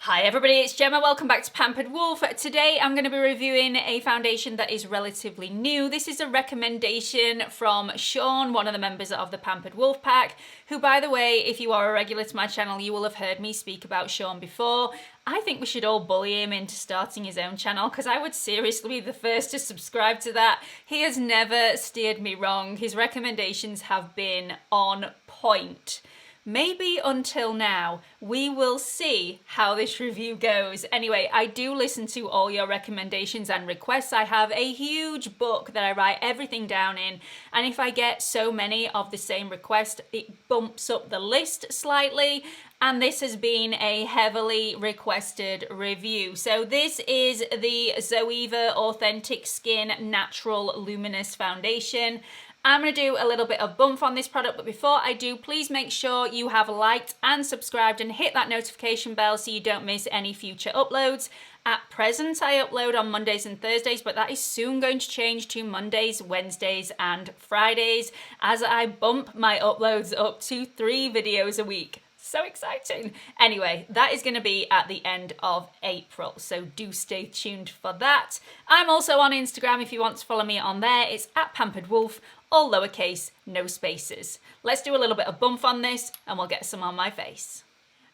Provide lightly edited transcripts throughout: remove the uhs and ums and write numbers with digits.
Hi everybody, it's Gemma. Welcome back to Pampered Wolf. Today I'm going to be reviewing a foundation that is relatively new. This is a recommendation from Sean, one of the members of the Pampered Wolf pack, who, by the way, if you are a regular to my channel, you will have heard me speak about Sean before. I think we should all bully him into starting his own channel because I would seriously be the first to subscribe to that. He has never steered me wrong. His recommendations have been on point. Maybe until now. We will see how this review goes. Anyway, I do listen to all your recommendations and requests. I have a huge book that I write everything down in, and if I get so many of the same request, it bumps up the list slightly, and this has been a heavily requested review. So this is the Zoeva Authentik Skin Natural Luminous Foundation. I'm going to do a little bit of bump on this product, but before I do, please make sure you have liked and subscribed and hit that notification bell so you don't miss any future uploads. At present, I upload on Mondays and Thursdays, but that is soon going to change to Mondays, Wednesdays, and Fridays as I bump my uploads up to 3 videos a week. So exciting. Anyway, that is going to be at the end of April, so do stay tuned for that. I'm also on Instagram if you want to follow me on there. It's at Pampered Wolf, all lowercase, no spaces. Let's do a little bit of bump on this and we'll get some on my face.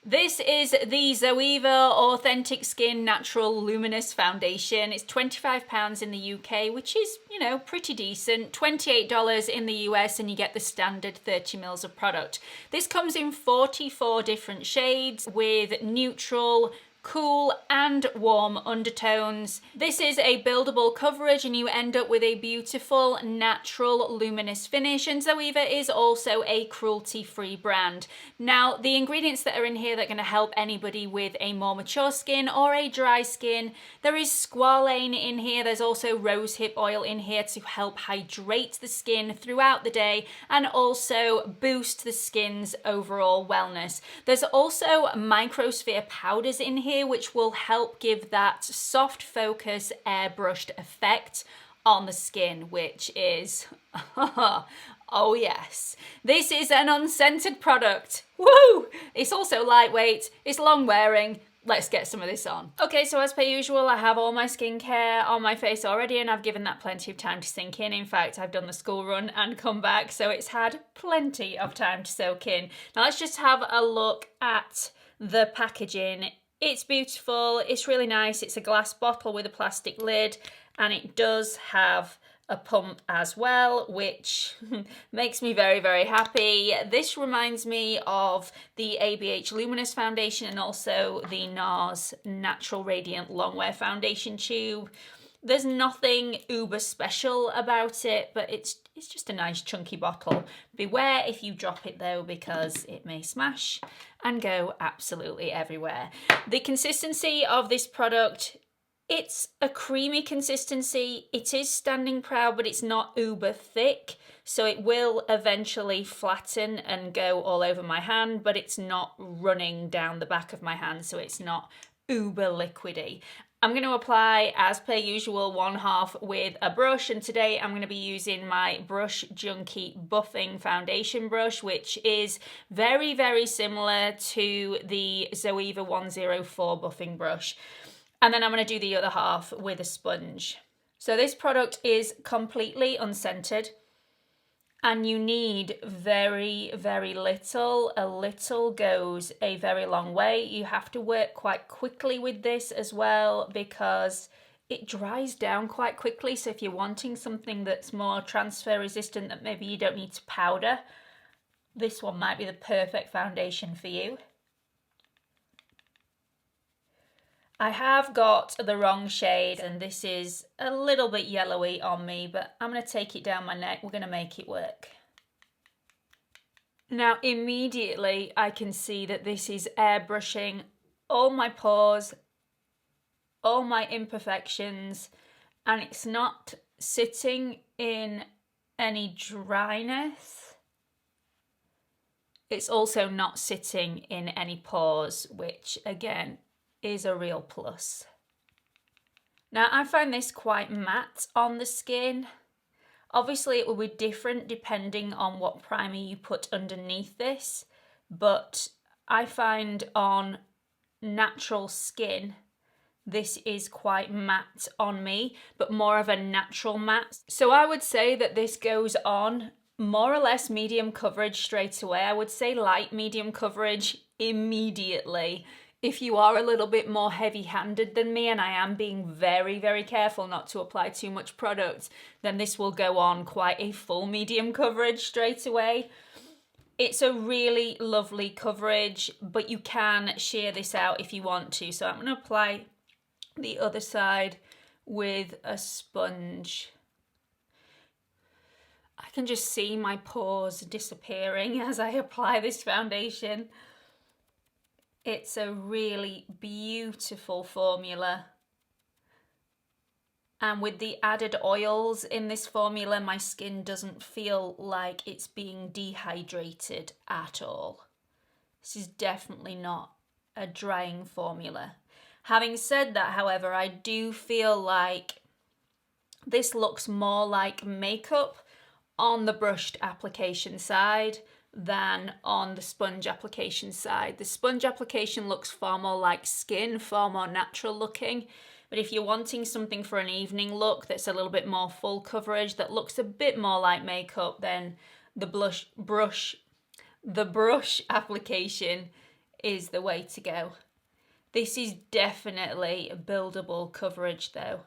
This is the Zoeva Authentik Skin Natural Luminous Foundation. It's £25 in the UK, which is, you know, pretty decent. $28 in the US, and you get the standard 30 mils of product. This comes in 44 different shades with neutral, cool and warm undertones. This is a buildable coverage and you end up with a beautiful natural luminous finish, and Zoeva is also a cruelty-free brand. Now, the ingredients that are in here that are going to help anybody with a more mature skin or a dry skin, there is squalane in here, there's also rosehip oil in here to help hydrate the skin throughout the day and also boost the skin's overall wellness. There's also microsphere powders in here which will help give that soft focus airbrushed effect on the skin, which is oh yes, this is an unscented product. Woo! It's also lightweight, it's long wearing. Let's get some of this on. Okay, so as per usual, I have all my skincare on my face already and I've given that plenty of time to sink in. In fact, I've done the school run and come back, so it's had plenty of time to soak in. Now let's just have a look at the packaging. It's beautiful, it's really nice. It's a glass bottle with a plastic lid, and it does have a pump as well, which makes me very, very happy. This reminds me of the ABH Luminous Foundation and also the NARS Natural Radiant Longwear Foundation tube. There's nothing uber special about it, but it's just a nice chunky bottle. Beware if you drop it though, because it may smash and go absolutely everywhere. The consistency of this product, it's a creamy consistency. It is standing proud, but it's not uber thick. So it will eventually flatten and go all over my hand, but it's not running down the back of my hand, so it's not uber liquidy. I'm going to apply, as per usual, 1/2 with a brush, and today I'm going to be using my Brush Junkie Buffing Foundation brush, which is very, very similar to the Zoeva 104 buffing brush. And then I'm going to do the other half with a sponge. So this product is completely unscented, and you need very, very little. A little goes a very long way. You have to work quite quickly with this as well because it dries down quite quickly. So if you're wanting something that's more transfer resistant, that maybe you don't need to powder, this one might be the perfect foundation for you. I have got the wrong shade and this is a little bit yellowy on me, but I'm going to take it down my neck. We're going to make it work. Now immediately I can see that this is airbrushing all my pores, all my imperfections, and it's not sitting in any dryness. It's also not sitting in any pores, which again is a real plus. Now I find this quite matte on the skin. Obviously it will be different depending on what primer you put underneath this, but I find on natural skin, this is quite matte on me, but more of a natural matte. So I would say that this goes on more or less medium coverage straight away. I would say light medium coverage immediately. If you are a little bit more heavy-handed than me, and I am being very, very careful not to apply too much product, then this will go on quite a full medium coverage straight away. It's a really lovely coverage, but you can shear this out if you want to. So I'm going to apply the other side with a sponge. I can just see my pores disappearing as I apply this foundation. It's a really beautiful formula. And with the added oils in this formula, my skin doesn't feel like it's being dehydrated at all. This is definitely not a drying formula. Having said that, however, I do feel like this looks more like makeup on the brushed application side than on the sponge application side. The sponge application looks far more like skin, far more natural looking. But if you're wanting something for an evening look that's a little bit more full coverage, that looks a bit more like makeup, then the brush application is the way to go. This is definitely a buildable coverage though.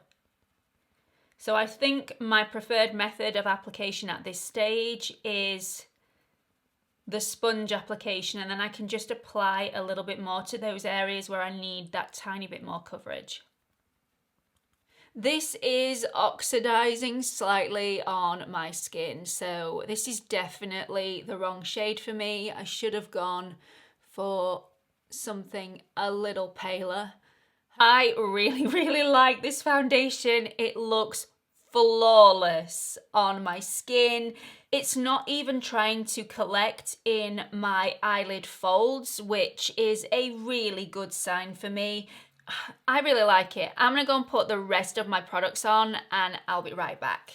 So I think my preferred method of application at this stage is the sponge application, and then I can just apply a little bit more to those areas where I need that tiny bit more coverage. This is oxidizing slightly on my skin, so this is definitely the wrong shade for me. I should have gone for something a little paler. I really, really like this foundation. It looks flawless on my skin. It's not even trying to collect in my eyelid folds, which is a really good sign for me. I really like it. I'm gonna go and put the rest of my products on and I'll be right back.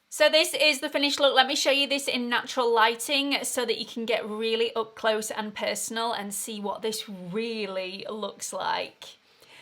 So this is the finished look. Let me show you this in natural lighting so that you can get really up close and personal and see what this really looks like.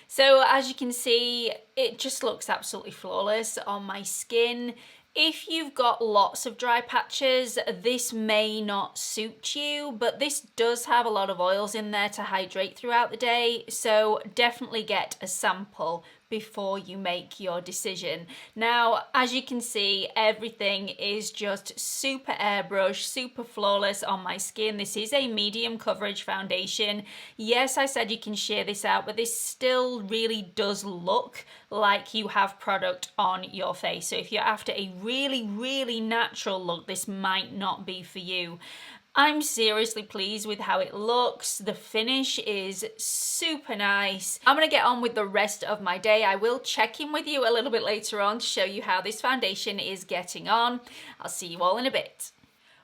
So as you can see, it just looks absolutely flawless on my skin. If you've got lots of dry patches, this may not suit you, but this does have a lot of oils in there to hydrate throughout the day, so definitely get a sample before you make your decision. Now, as you can see, everything is just super airbrush, super flawless on my skin. This is a medium coverage foundation. Yes, I said you can shear this out, but this still really does look like you have product on your face. So if you're after a really, really natural look, this might not be for you. I'm seriously pleased with how it looks. The finish is super nice. I'm gonna get on with the rest of my day. I will check in with you a little bit later on to show you how this foundation is getting on. I'll see you all in a bit.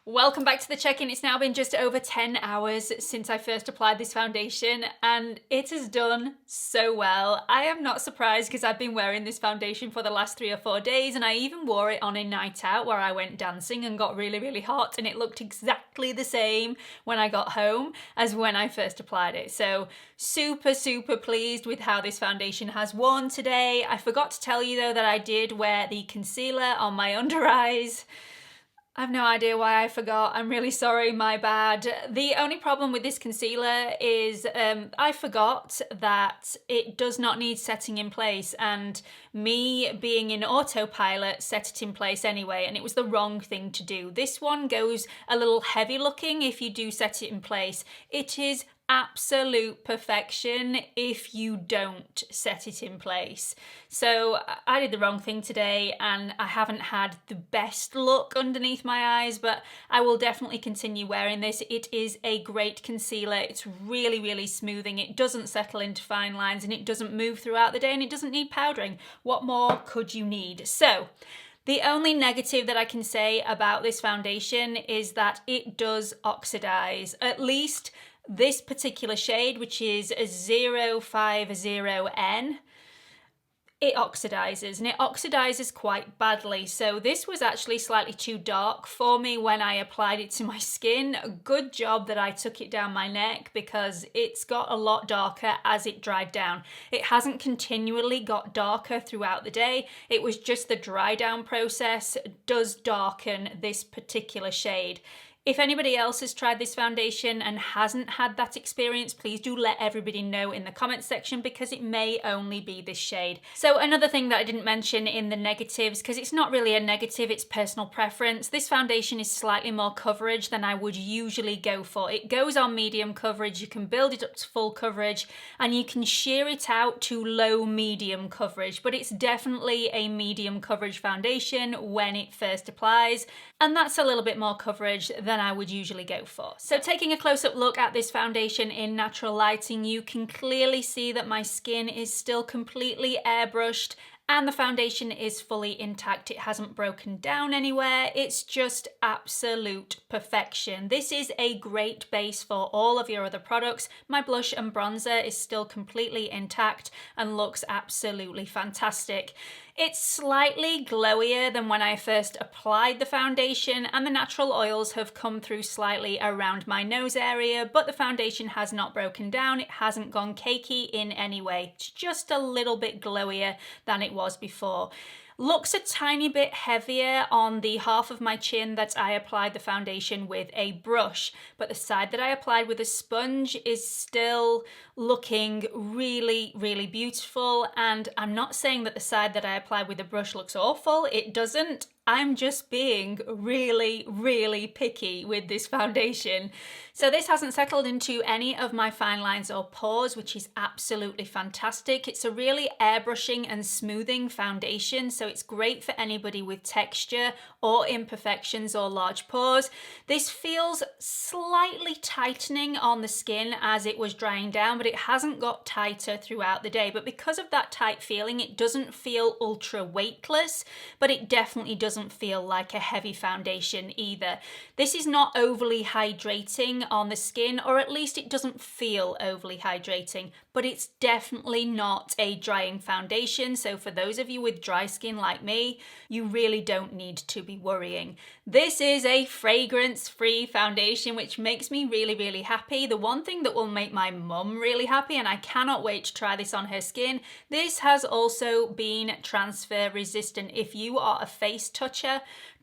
Welcome back to the check-in. It's now been just over 10 hours since I first applied this foundation and it has done so well. I am not surprised because I've been wearing this foundation for the last 3 or 4 days, and I even wore it on a night out where I went dancing and got really, really hot, and it looked exactly the same when I got home as when I first applied it. So super, super pleased with how this foundation has worn today. I forgot to tell you though that I did wear the concealer on my under eyes. I've no idea why I forgot. I'm really sorry, my bad. The only problem with this concealer is I forgot that it does not need setting in place, and me being in autopilot set it in place anyway, and it was the wrong thing to do. This one goes a little heavy looking if you do set it in place. It is absolute perfection if you don't set it in place. So I did the wrong thing today and I haven't had the best look underneath my eyes, but I will definitely continue wearing this. It is a great concealer. It's really, really smoothing. It doesn't settle into fine lines and it doesn't move throughout the day, and it doesn't need powdering. What more could you need? So the only negative that I can say about this foundation is that it does oxidize. At least this particular shade, which is a 050N, it oxidizes, and it oxidizes quite badly. So this was actually slightly too dark for me when I applied it to my skin. Good job that I took it down my neck, because it's got a lot darker as it dried down. It hasn't continually got darker throughout the day. It was just the dry down process does darken this particular shade. If anybody else has tried this foundation and hasn't had that experience, please do let everybody know in the comments section, because it may only be this shade. So another thing that I didn't mention in the negatives, because it's not really a negative, it's personal preference, this foundation is slightly more coverage than I would usually go for. It goes on medium coverage, you can build it up to full coverage, and you can sheer it out to low medium coverage, but it's definitely a medium coverage foundation when it first applies, and that's a little bit more coverage than I would usually go for. So taking a close-up look at this foundation in natural lighting, you can clearly see that my skin is still completely airbrushed and the foundation is fully intact. It hasn't broken down anywhere. It's just absolute perfection. This is a great base for all of your other products. My blush and bronzer is still completely intact and looks absolutely fantastic. It's slightly glowier than when I first applied the foundation, and the natural oils have come through slightly around my nose area, but the foundation has not broken down. It hasn't gone cakey in any way. It's just a little bit glowier than it was before. Looks a tiny bit heavier on the half of my chin that I applied the foundation with a brush, but the side that I applied with a sponge is still looking really, really beautiful. And I'm not saying that the side that I applied with a brush looks awful. It doesn't. I'm just being really, really picky with this foundation. So this hasn't settled into any of my fine lines or pores, which is absolutely fantastic. It's a really airbrushing and smoothing foundation, so it's great for anybody with texture or imperfections or large pores. This feels slightly tightening on the skin as it was drying down, but it hasn't got tighter throughout the day. But because of that tight feeling, it doesn't feel ultra weightless, but it definitely doesn't feel like a heavy foundation either. This is not overly hydrating on the skin, or at least it doesn't feel overly hydrating, but it's definitely not a drying foundation. So for those of you with dry skin like me, you really don't need to be worrying. This is a fragrance-free foundation, which makes me really, really happy. The one thing that will make my mum really happy, and I cannot wait to try this on her skin, this has also been transfer resistant. If you are a face toucher,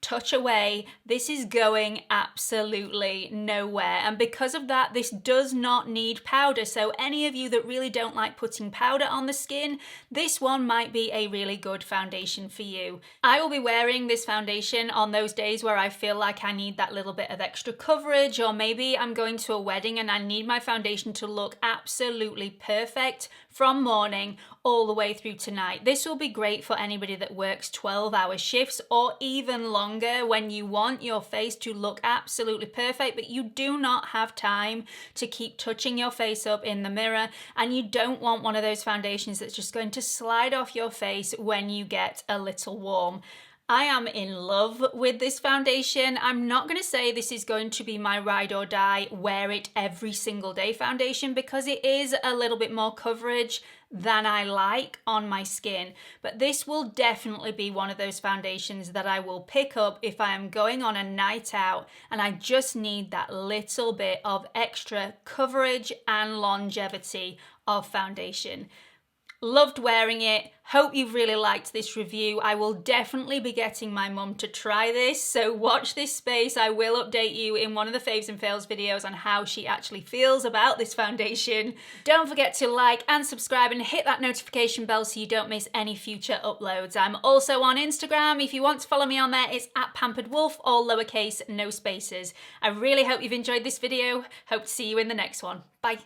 touch away. This is going absolutely nowhere. And because of that, this does not need powder. So any of you that really don't like putting powder on the skin, this one might be a really good foundation for you. I will be wearing this foundation on those days where I feel like I need that little bit of extra coverage, or maybe I'm going to a wedding and I need my foundation to look absolutely perfect from morning all the way through to night. This will be great for anybody that works 12-hour shifts or even longer, when you want your face to look absolutely perfect, but you do not have time to keep touching your face up in the mirror, and you don't want one of those foundations that's just going to slide off your face when you get a little warm. I am in love with this foundation. I'm not going to say this is going to be my ride or die, wear it every single day foundation, because it is a little bit more coverage than I like on my skin. But this will definitely be one of those foundations that I will pick up if I am going on a night out and I just need that little bit of extra coverage and longevity of foundation. Loved wearing it. Hope you've really liked this review. I will definitely be getting my mum to try this, so watch this space. I will update you in one of the faves and fails videos on how she actually feels about this foundation. Don't forget to like and subscribe and hit that notification bell so you don't miss any future uploads. I'm also on Instagram. If you want to follow me on there, it's @pamperedwolf, all lowercase, no spaces. I really hope you've enjoyed this video. Hope to see you in the next one. Bye.